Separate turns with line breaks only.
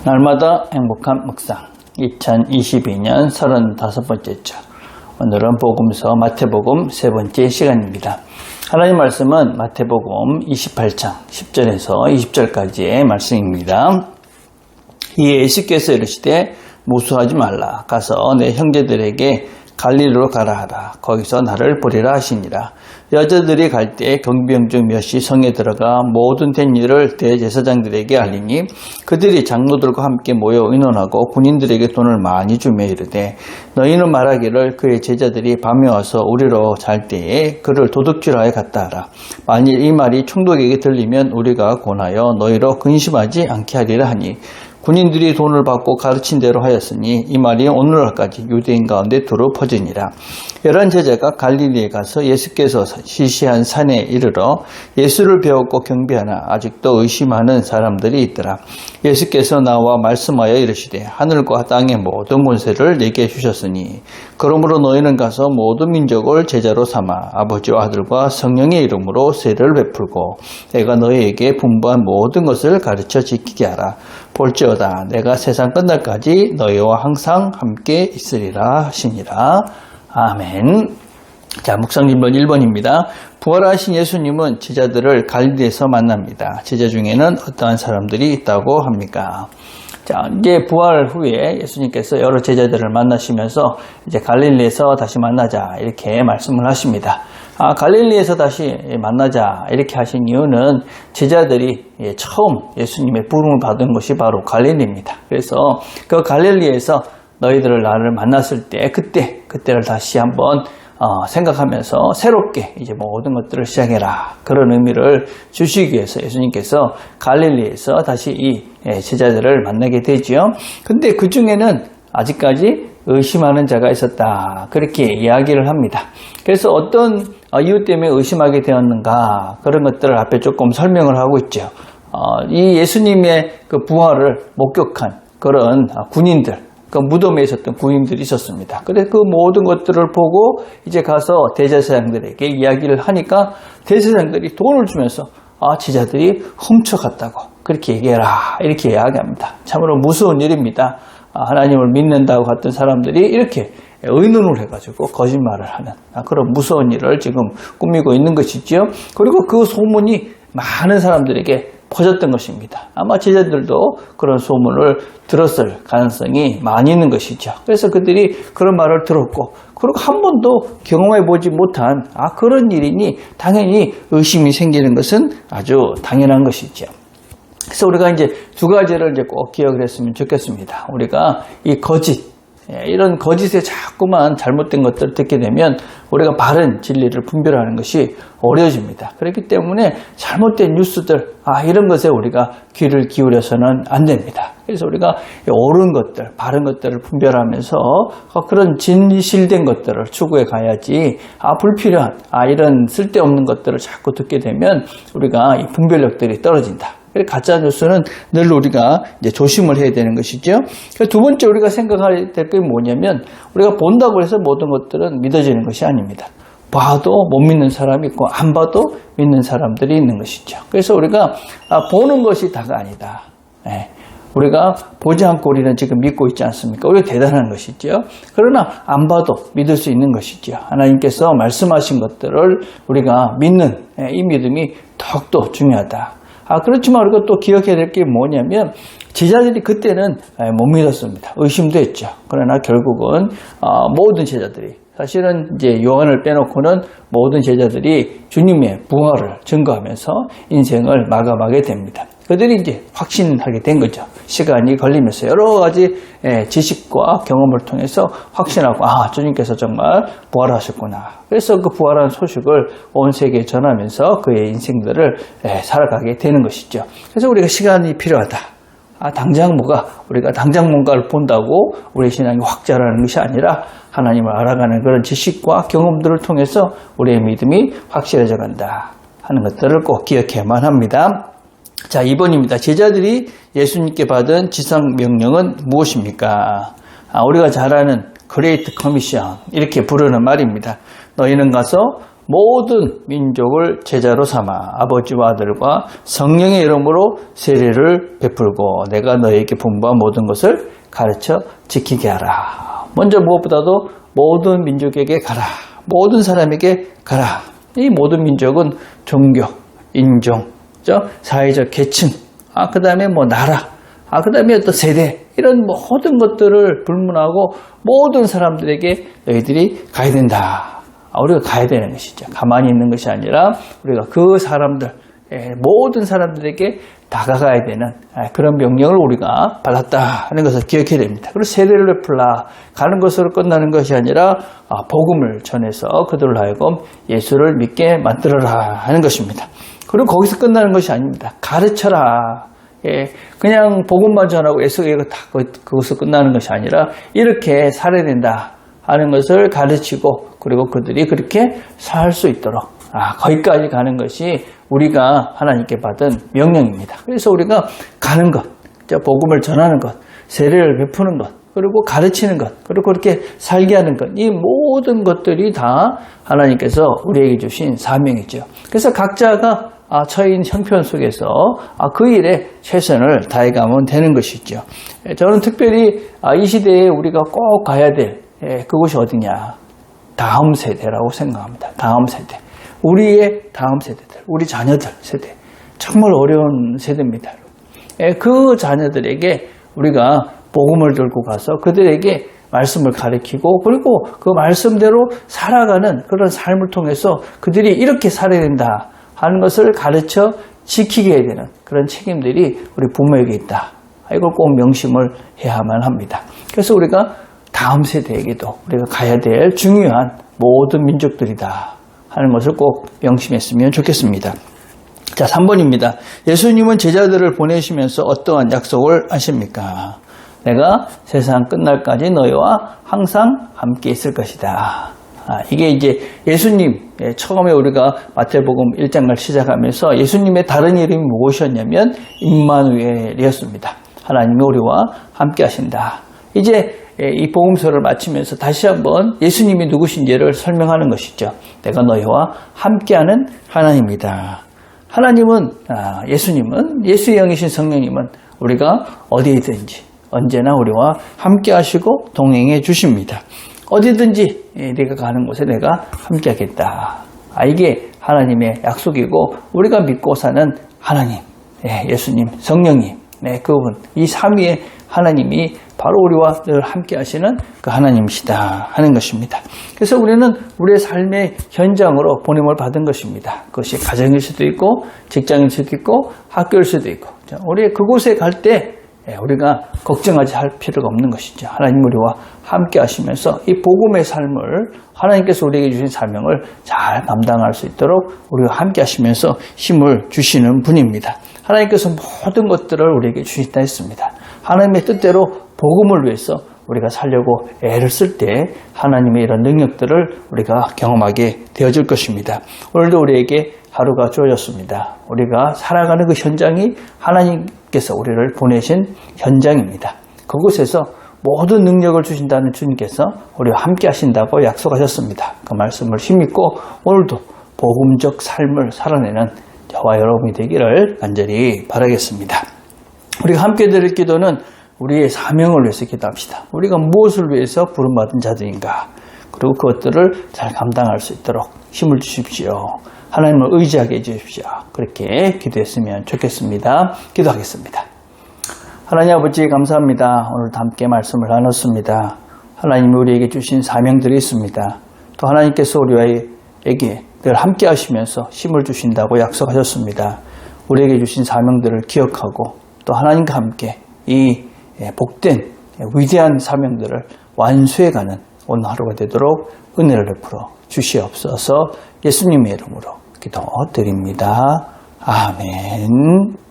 날마다 행복한 묵상 2022년 35번째 주 오늘은 복음서 마태복음 세 번째 시간입니다. 하나님 말씀은 마태복음 28장 10절에서 20절까지의 말씀입니다. 이에 예수께서 이르시되 무수하지 말라. 가서 내 형제들에게 갈릴리로 가라 하라. 거기서 나를 보리라 하시니라. 여자들이 갈 때 경비병 중 몇이 성에 들어가 모든 된 일을 대제사장들에게 알리니 그들이 장로들과 함께 모여 의논하고 군인들에게 돈을 많이 주며 이르되 너희는 말하기를 그의 제자들이 밤에 와서 우리로 잘 때에 그를 도둑질하여 갔다 하라. 만일 이 말이 총독에게 들리면 우리가 권하여 너희로 근심하지 않게 하리라 하니 군인들이 돈을 받고 가르친 대로 하였으니 이 말이 오늘날까지 유대인 가운데 두루 퍼지니라. 11 제자가 갈릴리에 가서 예수께서 시시한 산에 이르러 예수를 배웠고 경배하나 아직도 의심하는 사람들이 있더라. 예수께서 나와 말씀하여 이르시되 하늘과 땅의 모든 권세를 내게 주셨으니 그러므로 너희는 가서 모든 민족을 제자로 삼아 아버지와 아들과 성령의 이름으로 세례를 베풀고 내가 너희에게 분부한 모든 것을 가르쳐 지키게 하라. 볼지어다 내가 세상 끝날까지 너희와 항상 함께 있으리라 하시니라. 아멘. 자, 묵상진번 1번입니다. 부활하신 예수님은 제자들을 갈릴리에서 만납니다. 제자 중에는 어떠한 사람들이 있다고 합니까? 자, 이제 부활 후에 예수님께서 여러 제자들을 만나시면서 이제 갈릴리에서 다시 만나자 이렇게 말씀을 하십니다. 갈릴리에서 다시 만나자 이렇게 하신 이유는 제자들이 처음 예수님의 부름을 받은 곳이 바로 갈릴리입니다. 그래서 그 갈릴리에서 너희들을 나를 만났을 때 그때를 다시 한번 생각하면서 새롭게 이제 모든 것들을 시작해라. 그런 의미를 주시기 위해서 예수님께서 갈릴리에서 다시 이 제자들을 만나게 되지요. 근데 그 중에는 아직까지 의심하는 자가 있었다. 그렇게 이야기를 합니다. 그래서 어떤 이유 때문에 의심하게 되었는가 그런 것들을 앞에 조금 설명을 하고 있죠. 이 예수님의 그 부활을 목격한 그런 군인들, 그 무덤에 있었던 군인들이 있었습니다. 그래서 그 모든 것들을 보고 이제 가서 대제사장들에게 이야기를 하니까 대제사장들이 돈을 주면서 제자들이 훔쳐갔다고 그렇게 얘기해라 이렇게 이야기합니다. 참으로 무서운 일입니다. 하나님을 믿는다고 갔던 사람들이 이렇게 의논을 해가지고 거짓말을 하는 그런 무서운 일을 지금 꾸미고 있는 것이죠. 그리고 그 소문이 많은 사람들에게 퍼졌던 것입니다. 아마 제자들도 그런 소문을 들었을 가능성이 많이 있는 것이죠. 그래서 그들이 그런 말을 들었고 그리고 한 번도 경험해보지 못한 그런 일이니 당연히 의심이 생기는 것은 아주 당연한 것이죠. 그래서 우리가 이제 두 가지를 이제 꼭 기억을 했으면 좋겠습니다. 우리가 이 이런 거짓에 자꾸만 잘못된 것들을 듣게 되면 우리가 바른 진리를 분별하는 것이 어려워집니다. 그렇기 때문에 잘못된 뉴스들, 이런 것에 우리가 귀를 기울여서는 안 됩니다. 그래서 우리가 옳은 것들, 바른 것들을 분별하면서 그런 진실된 것들을 추구해 가야지, 불필요한, 이런 쓸데없는 것들을 자꾸 듣게 되면 우리가 이 분별력들이 떨어진다. 가짜 뉴스는 늘 우리가 이제 조심을 해야 되는 것이죠. 두 번째 우리가 생각해야 될 게 뭐냐면 우리가 본다고 해서 모든 것들은 믿어지는 것이 아닙니다. 봐도 못 믿는 사람이 있고 안 봐도 믿는 사람들이 있는 것이죠. 그래서 우리가 보는 것이 다가 아니다. 우리가 보지 않고 우리는 지금 믿고 있지 않습니까? 우리가 대단한 것이죠. 그러나 안 봐도 믿을 수 있는 것이죠. 하나님께서 말씀하신 것들을 우리가 믿는 이 믿음이 더욱더 중요하다. 그렇지만 우리가 또 기억해야 될 게 뭐냐면 제자들이 그때는 못 믿었습니다. 의심도 했죠. 그러나 결국은 모든 제자들이 사실은 이제 요한을 빼놓고는 모든 제자들이 주님의 부활을 증거하면서 인생을 마감하게 됩니다. 그들이 이제 확신하게 된 거죠. 시간이 걸리면서 여러 가지 지식과 경험을 통해서 확신하고 주님께서 정말 부활하셨구나. 그래서 그 부활한 소식을 온 세계에 전하면서 그의 인생들을 살아가게 되는 것이죠. 그래서 우리가 시간이 필요하다. 우리가 당장 뭔가를 본다고 우리의 신앙이 확 자라는 것이 아니라 하나님을 알아가는 그런 지식과 경험들을 통해서 우리의 믿음이 확실해져 간다 하는 것들을 꼭 기억해야만 합니다. 자, 2번입니다. 제자들이 예수님께 받은 지상 명령은 무엇입니까? 우리가 잘 아는 그레이트 커미션 이렇게 부르는 말입니다. 너희는 가서 모든 민족을 제자로 삼아 아버지와 아들과 성령의 이름으로 세례를 베풀고 내가 너에게 분부한 모든 것을 가르쳐 지키게 하라. 먼저 무엇보다도 모든 민족에게 가라. 모든 사람에게 가라. 이 모든 민족은 종교, 인종, 사회적 계층, 그 다음에 나라, 그 다음에 어떤 세대, 이런 모든 것들을 불문하고 모든 사람들에게 너희들이 가야 된다. 우리가 가야 되는 것이죠. 가만히 있는 것이 아니라 우리가 그 사람들, 모든 사람들에게 다가가야 되는 그런 명령을 우리가 받았다 하는 것을 기억해야 됩니다. 그리고 세례를 베풀라 가는 것으로 끝나는 것이 아니라 복음을 전해서 그들로 하여금 예수를 믿게 만들어라 하는 것입니다. 그리고 거기서 끝나는 것이 아닙니다. 가르쳐라. 그냥 복음만 전하고 예수에게 다 그것으로 끝나는 것이 아니라 이렇게 살아야 된다 하는 것을 가르치고 그리고 그들이 그렇게 살 수 있도록 거기까지 가는 것이 우리가 하나님께 받은 명령입니다. 그래서 우리가 가는 것, 복음을 전하는 것, 세례를 베푸는 것, 그리고 가르치는 것, 그리고 그렇게 살게 하는 것, 이 모든 것들이 다 하나님께서 우리에게 주신 사명이죠. 그래서 각자가 처인 형편 속에서 그 일에 최선을 다해가면 되는 것이죠. 저는 특별히 이 시대에 우리가 꼭 가야 될 그곳이 어디냐? 다음 세대라고 생각합니다. 다음 세대. 우리의 다음 세대들, 우리 자녀들 세대. 정말 어려운 세대입니다. 그 자녀들에게 우리가 복음을 들고 가서 그들에게 말씀을 가르치고 그리고 그 말씀대로 살아가는 그런 삶을 통해서 그들이 이렇게 살아야 된다 하는 것을 가르쳐 지키게 해야 되는 그런 책임들이 우리 부모에게 있다. 이걸 꼭 명심을 해야만 합니다. 그래서 우리가 다음 세대에게도 우리가 가야 될 중요한 모든 민족들이다 하는 것을 꼭 명심했으면 좋겠습니다. 자, 3번입니다. 예수님은 제자들을 보내시면서 어떠한 약속을 하십니까? 내가 세상 끝날까지 너희와 항상 함께 있을 것이다. 이게 이제 예수님, 처음에 우리가 마태복음 1장을 시작하면서 예수님의 다른 이름이 무엇이었냐면 임마누엘이었습니다. 하나님이 우리와 함께 하신다. 이제 이 복음서를 마치면서 다시 한번 예수님이 누구신지를 설명하는 것이죠. 내가 너희와 함께하는 하나님이다. 하나님은, 예수님은, 예수의 영이신 성령님은 우리가 어디든지 언제나 우리와 함께 하시고 동행해 주십니다. 어디든지 네가 가는 곳에 내가 함께 하겠다. 이게 하나님의 약속이고 우리가 믿고 사는 하나님, 예수님, 성령님, 그분, 이 삼위의 하나님이 바로 우리와 늘 함께 하시는 그 하나님이시다 하는 것입니다. 그래서 우리는 우리의 삶의 현장으로 보냄을 받은 것입니다. 그것이 가정일 수도 있고 직장일 수도 있고 학교일 수도 있고 우리 그곳에 갈 때 우리가 걱정하지 할 필요가 없는 것이죠. 하나님 우리와 함께 하시면서 이 복음의 삶을 하나님께서 우리에게 주신 사명을 잘 감당할 수 있도록 우리와 함께 하시면서 힘을 주시는 분입니다. 하나님께서 모든 것들을 우리에게 주시다 했습니다. 하나님의 뜻대로 복음을 위해서 우리가 살려고 애를 쓸 때 하나님의 이런 능력들을 우리가 경험하게 되어질 것입니다. 오늘도 우리에게 하루가 주어졌습니다. 우리가 살아가는 그 현장이 하나님께서 우리를 보내신 현장입니다. 그곳에서 모든 능력을 주신다는 주님께서 우리와 함께 하신다고 약속하셨습니다. 그 말씀을 힘입고 오늘도 복음적 삶을 살아내는 저와 여러분이 되기를 간절히 바라겠습니다. 우리가 함께 드릴 기도는 우리의 사명을 위해서 기도합시다. 우리가 무엇을 위해서 부름받은 자들인가, 그리고 그것들을 잘 감당할 수 있도록 힘을 주십시오. 하나님을 의지하게 해주십시오. 그렇게 기도했으면 좋겠습니다. 기도하겠습니다. 하나님 아버지 감사합니다. 오늘도 함께 말씀을 나눴습니다. 하나님이 우리에게 주신 사명들이 있습니다. 또 하나님께서 우리에게 늘 함께 하시면서 힘을 주신다고 약속하셨습니다. 우리에게 주신 사명들을 기억하고 또 하나님과 함께 이 복된 위대한 사명들을 완수해가는 오늘 하루가 되도록 은혜를 베풀어 주시옵소서. 예수님의 이름으로 기도드립니다. 아멘.